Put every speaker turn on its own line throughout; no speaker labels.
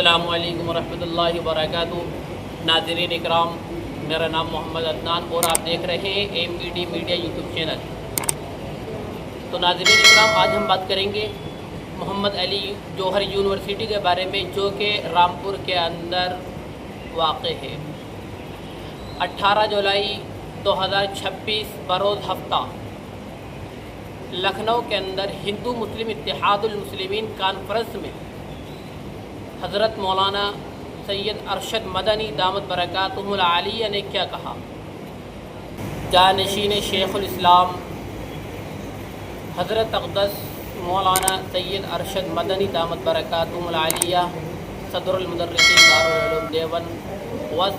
السلام علیکم ورحمۃ اللہ وبرکاتہ۔ ناظرین اکرام، میرا نام محمد عدنان اور آپ دیکھ رہے ہیں MPD میڈیا یوٹیوب چینل۔ تو ناظرین اکرام، آج ہم بات کریں گے محمد علی جوہر یونیورسٹی کے بارے میں، جو کہ رامپور کے اندر واقع ہے۔ 18 جولائی 2026 بروز ہفتہ لکھنؤ کے اندر ہندو مسلم اتحاد المسلمین کانفرنس میں حضرت مولانا سید ارشد مدنی دامت برکاتہ العالیہ نے کیا کہا؟ جانشین شیخ الاسلام حضرت اقدس مولانا سید ارشد مدنی دامت برکاتہ العالیہ، صدر المدرسین دارالعلوم دیوبند و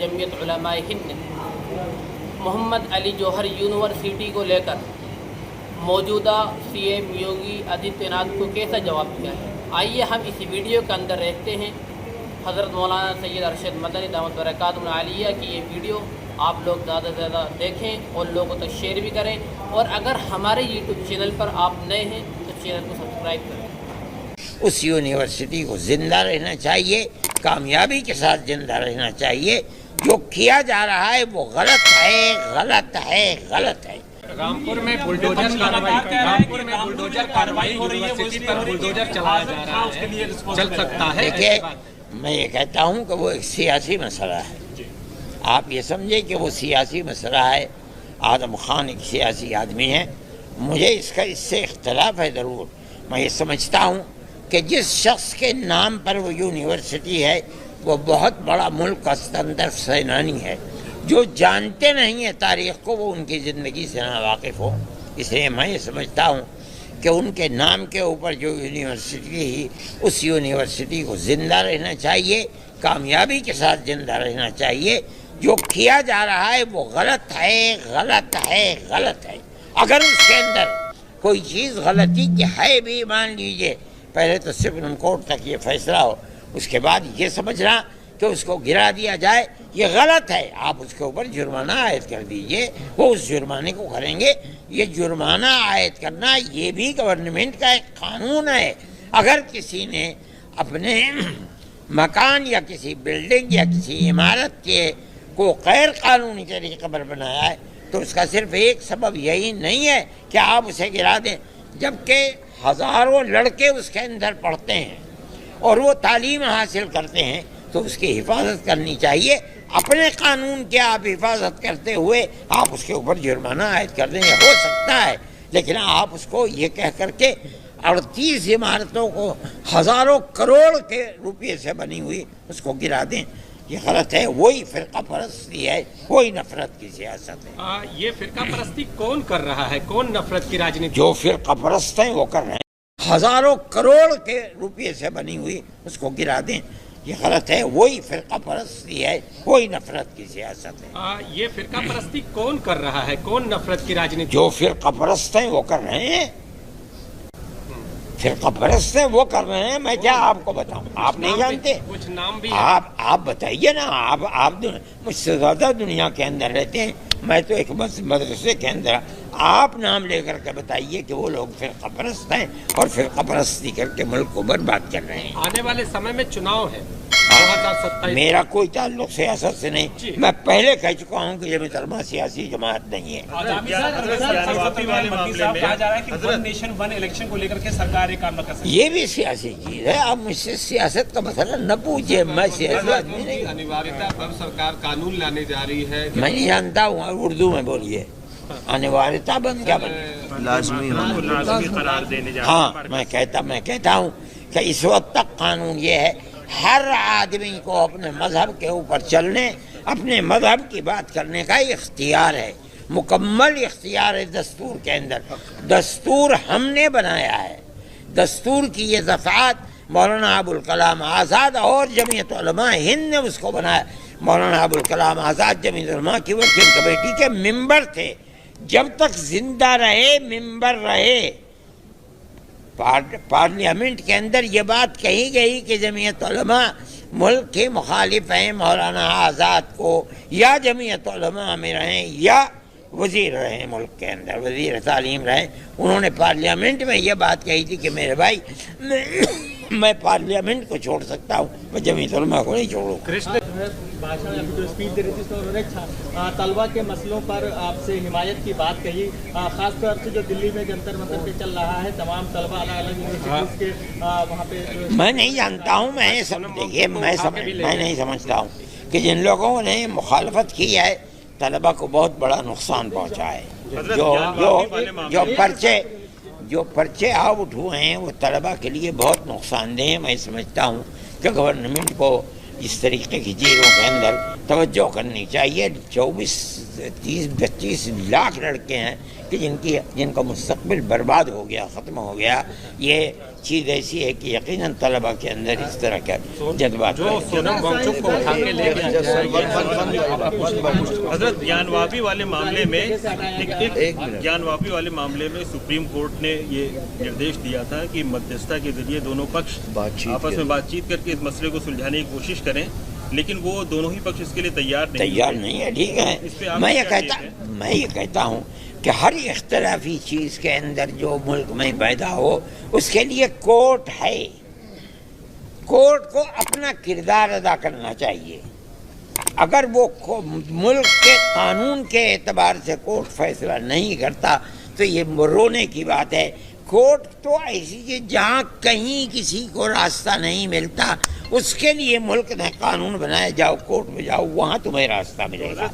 جمعیت علماء ہند نے محمد علی جوہر یونیورسٹی کو لے کر موجودہ CM یوگی آدتیہ ناتھ کو کیسا جواب دیا ہے؟ آئیے ہم اس ویڈیو کے اندر دیکھتے ہیں۔ حضرت مولانا سید ارشد مدنی دامت برکاتہ العالیہ کی یہ ویڈیو آپ لوگ زیادہ سے زیادہ دیکھیں اور لوگوں تک شیئر بھی کریں، اور اگر ہمارے یوٹیوب چینل پر آپ نئے ہیں تو چینل کو سبسکرائب کریں۔
اس یونیورسٹی کو زندہ رہنا چاہیے، کامیابی کے ساتھ زندہ رہنا چاہیے۔ جو کیا جا رہا ہے وہ غلط ہے، غلط ہے، غلط ہے۔
رامپور میں بلڈوزر کارروائی ہو رہی ہے، یونیورسٹی پر بلڈوزر چلایا جا رہا ہے، چل سکتا ہے؟
دیکھیے، میں یہ کہتا ہوں کہ وہ ایک سیاسی مسئلہ ہے۔ آپ یہ سمجھیں کہ وہ سیاسی مسئلہ ہے۔ آدم خان ایک سیاسی آدمی ہے، مجھے اس سے اختلاف ہے ضرور۔ میں یہ سمجھتا ہوں کہ جس شخص کے نام پر وہ یونیورسٹی ہے وہ بہت بڑا ملک استندر سینانی ہے۔ جو جانتے نہیں ہیں تاریخ کو وہ ان کی زندگی سے ناواقف ہو۔ اس لیے میں یہ سمجھتا ہوں کہ ان کے نام کے اوپر جو یونیورسٹی ہے اس یونیورسٹی کو زندہ رہنا چاہیے، کامیابی کے ساتھ زندہ رہنا چاہیے۔ جو کیا جا رہا ہے وہ غلط ہے، غلط ہے، غلط ہے۔ اگر اس کے اندر کوئی چیز غلطی کی ہے بھی، مان لیجئے پہلے تو سپریم کورٹ تک یہ فیصلہ ہو، اس کے بعد یہ سمجھنا کہ اس کو گرا دیا جائے، یہ غلط ہے۔ آپ اس کے اوپر جرمانہ عائد کر دیجئے، وہ اس جرمانے کو کریں گے۔ یہ جرمانہ عائد کرنا یہ بھی گورنمنٹ کا ایک قانون ہے۔ اگر کسی نے اپنے مکان یا کسی بلڈنگ یا کسی عمارت کے کو غیر قانونی طریقے پر بنایا ہے تو اس کا صرف ایک سبب یہی نہیں ہے کہ آپ اسے گرا دیں، جبکہ ہزاروں لڑکے اس کے اندر پڑھتے ہیں اور وہ تعلیم حاصل کرتے ہیں، تو اس کی حفاظت کرنی چاہیے۔ اپنے قانون کی آپ حفاظت کرتے ہوئے آپ اس کے اوپر جرمانہ عائد کر دیں، یہ ہو سکتا ہے، لیکن آپ اس کو یہ کہہ کر کے 38 عمارتوں کو ہزاروں کروڑ کے روپے سے بنی ہوئی اس کو گرا دیں، یہ غلط ہے۔ وہی فرقہ پرستی ہے، وہی نفرت کی سیاست ہے۔
یہ فرقہ پرستی کون کر رہا ہے؟ کون نفرت کی راجنیتی؟
جو فرقہ پرست ہیں وہ کر رہے ہیں۔ ہزاروں کروڑ کے روپے سے بنی ہوئی اس کو گرا دیں، یہ غلط ہے۔ وہی فرقہ پرستی ہے، وہی نفرت کی سیاست ہے۔
یہ فرقہ پرستی کون کر رہا ہے؟ کون نفرت کی راجنیتی؟
جو فرقہ پرست ہیں وہ کر رہے ہیں، فرقہ پرست ہیں وہ کر رہے ہیں۔ میں کیا آپ کو بتاؤں؟ آپ نہیں جانتے؟
کچھ نام بھی
آپ بتائیے نا۔ آپ مجھ سے زیادہ دنیا کے اندر رہتے ہیں، میں تو ایک مدرسے کے اندر۔ آپ نام لے کر کے بتائیے کہ وہ لوگ فرقہ پرست ہیں اور فرقہ پرستی کر کے ملک کو برباد کر رہے ہیں۔
آنے والے سمے میں چناؤ ہے 2027۔
میرا کوئی تعلق سیاست سے نہیں۔ میں پہلے کہہ چکا ہوں کہ جمعیت علماء سیاسی جماعت نہیں ہے۔ یہ بھی سیاسی چیز ہے۔ آپ مجھ سے سیاست کا مسئلہ نہ پوچھے، میں سیاسی آدمی نہیں۔
انوارتا پر سرکار قانون لانے جا رہی ہے،
میں نہیں جانتا ہوں، اردو میں بولیے۔ انوارتا بند کیا بنے؟
لازمی قرار دینے جا
ہاں، میں کہتا ہوں کہ اس وقت تک قانون یہ ہے، ہر آدمی کو اپنے مذہب کے اوپر چلنے، اپنے مذہب کی بات کرنے کا اختیار ہے، مکمل اختیار ہے دستور کے اندر۔ دستور ہم نے بنایا ہے، دستور کی یہ دفعات مولانا ابوالکلام آزاد اور جمعیت علماء ہند نے اس کو بنایا۔ مولانا ابوالکلام آزاد جمعیت علماء کی ورکنگ کمیٹی کے ممبر تھے، جب تک زندہ رہے ممبر رہے۔ پارلیمنٹ کے اندر یہ بات کہی گئی کہ جمعیت علماء ملک کے مخالف ہیں مولانا آزاد کو، یا جمعیت علماء میں رہیں یا وزیر رہے ملک کے اندر، وزیر تعلیم رہے، انہوں نے پارلیمنٹ میں یہ بات کہی تھی کہ میرے بھائی میں پارلیمنٹ کو چھوڑ سکتا ہوں، میں جمعیت علماء کو نہیں چھوڑوں گا۔
بھاشن جو اسپیچ دے رہی تھی اس میں انہوں نے طلبہ کے مسئلوں پر آپ سے حمایت کی بات کہی، خاص طور سے جو دلی میں جنتر منتر پہ چل رہا ہے، تمام طلبہ الگ الگ یونیورسٹیز کے وہاں پہ
میں نہیں جانتا ہوں، دیکھیے میں نہیں سمجھتا ہوں کہ جن لوگوں نے مخالفت کی ہے طلبہ کو بہت بڑا نقصان پہنچا ہے۔ جو پرچے آؤٹ ہوئے ہیں وہ طلبہ کے لیے بہت نقصان دہ ہیں۔ میں سمجھتا ہوں کہ گورنمنٹ کو اس طریقے کی چیزوں کے اندر توجہ کرنی چاہیے۔ 24-30-32 لاکھ لڑکے ہیں کہ جن کا مستقبل برباد ہو گیا، ختم ہو گیا۔ یہ چیز ایسی ہے کہ یقیناً طلبہ کے اندر اس طرح کا جذبات
حضرت گیان واپی والے معاملے میں سپریم کورٹ نے یہ نردیش دیا تھا کہ مدھیستہ کے ذریعے دونوں پکش آپس میں بات چیت کر کے اس مسئلے کو سلجھانے کی کوشش کریں، لیکن وہ دونوں ہی پکش اس کے لیے تیار نہیں ہے۔ ٹھیک ہے، میں یہ کہتا ہوں کہ ہر اختلافی چیز کے اندر جو ملک میں پیدا ہو اس کے لیے کورٹ ہے، کورٹ کو اپنا کردار ادا کرنا چاہیے۔ اگر وہ ملک کے قانون کے اعتبار سے کورٹ فیصلہ نہیں کرتا تو یہ رونے کی بات ہے۔ کورٹ تو ایسی ہے جہاں کہیں کسی کو راستہ نہیں ملتا اس کے لیے ملک نے قانون بنایا، جاؤ کورٹ میں جاؤ، وہاں تمہیں راستہ ملے گا۔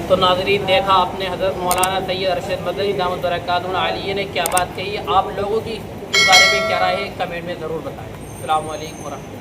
تو ناظرین دیکھا آپ نے حضرت مولانا سید ارشد مدنی دامت برکاتہ العالیہ نے کیا بات کہی، آپ لوگوں کی اس بارے میں کیا رائے ہے کمنٹ میں ضرور بتائیں۔ السلام علیکم ورحمۃ اللہ۔